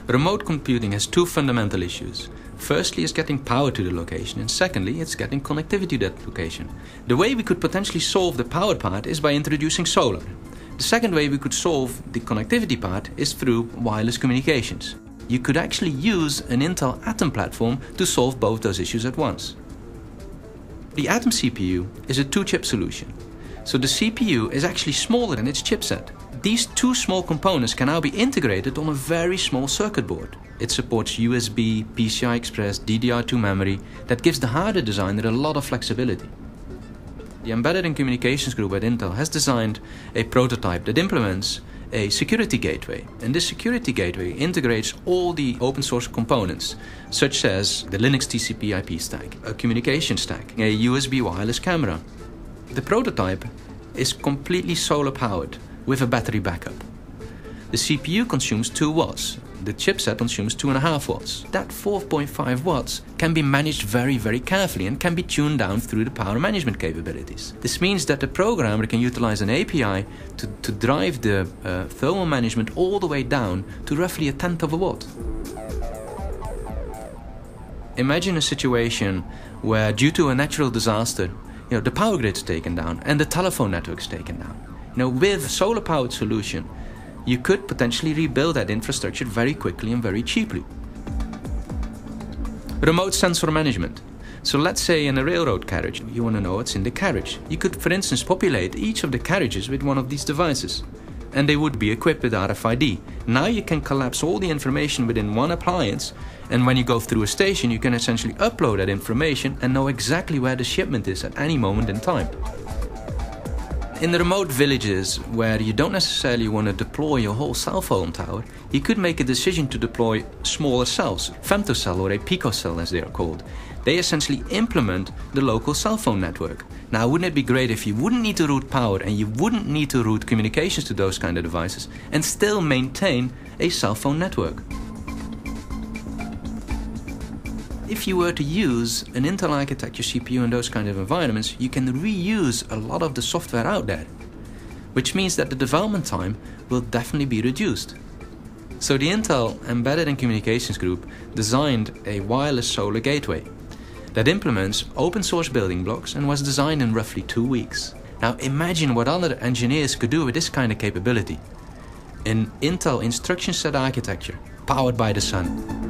Remote computing has two fundamental issues. Firstly, it's getting power to the location, and secondly, it's getting connectivity to that location. The way we could potentially solve the power part is by introducing solar. The second way we could solve the connectivity part is through wireless communications. You could actually use an Intel Atom platform to solve both those issues at once. The Atom CPU is a two-chip solution. So the CPU is actually smaller than its chipset. These two small components can now be integrated on a very small circuit board. It supports USB, PCI Express, DDR2 memory that gives the hardware designer a lot of flexibility. The Embedded and Communications group at Intel has designed a prototype that implements a security gateway. And this security gateway integrates all the open source components, such as the Linux TCP IP stack, a communication stack, a USB wireless camera. The prototype is completely solar powered with a battery backup. The CPU consumes 2 watts. The chipset consumes 2.5 watts. That 4.5 watts can be managed very carefully and can be tuned down through the power management capabilities. This means that the programmer can utilize an API to drive the thermal management all the way down to roughly 1/10 of a watt. Imagine a situation where, due to a natural disaster, the power grid's taken down and the telephone network's taken down. With a solar-powered solution, you could potentially rebuild that infrastructure very quickly and very cheaply. Remote sensor management. So let's say in a railroad carriage, you want to know what's in the carriage. You could, for instance, populate each of the carriages with one of these devices, and they would be equipped with RFID. Now you can collapse all the information within one appliance, and when you go through a station, you can essentially upload that information and know exactly where the shipment is at any moment in time. In the remote villages, where you don't necessarily want to deploy your whole cell phone tower, you could make a decision to deploy smaller cells, femtocell or a picocell as they are called. They essentially implement the local cell phone network. Now, wouldn't it be great if you wouldn't need to route power and you wouldn't need to route communications to those kind of devices and still maintain a cell phone network? If you were to use an Intel architecture CPU in those kind of environments, you can reuse a lot of the software out there, which means that the development time will definitely be reduced. So the Intel Embedded and Communications group designed a wireless solar gateway that implements open source building blocks and was designed in roughly 2 weeks. Now imagine what other engineers could do with this kind of capability. An Intel instruction set architecture powered by the sun.